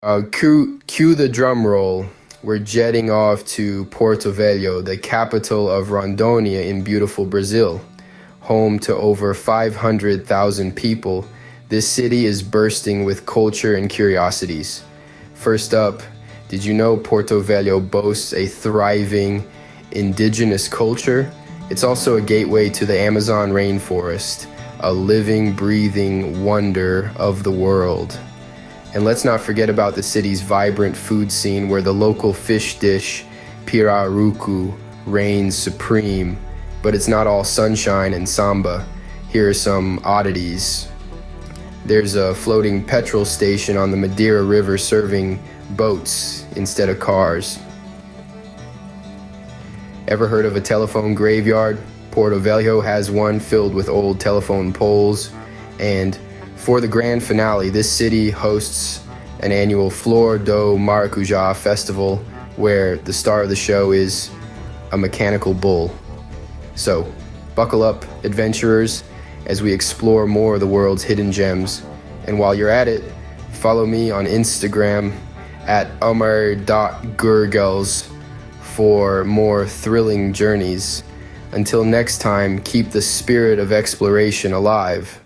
Cue the drum roll. We're jetting off to Porto Velho, the capital of Rondônia in beautiful Brazil. Home to over 500,000 people, this city is bursting with culture and curiosities. First up, did you know Porto Velho boasts a thriving indigenous culture? It's also a gateway to the Amazon rainforest, a living, breathing wonder of the world. And let's not forget about the city's vibrant food scene where the local fish dish, pirarucu, reigns supreme. But it's not all sunshine and samba. Here are some oddities. There's a floating petrol station on the Madeira River serving boats instead of cars. Ever heard of a telephone graveyard? Porto Velho has one filled with old telephone poles. And for the grand finale, this city hosts an annual Flor do Maracujá festival where the star of the show is a mechanical bull. So, buckle up, adventurers, as we explore more of the world's hidden gems. And while you're at it, follow me on Instagram at Mr.Gurgels for more thrilling journeys. Until next time, keep the spirit of exploration alive.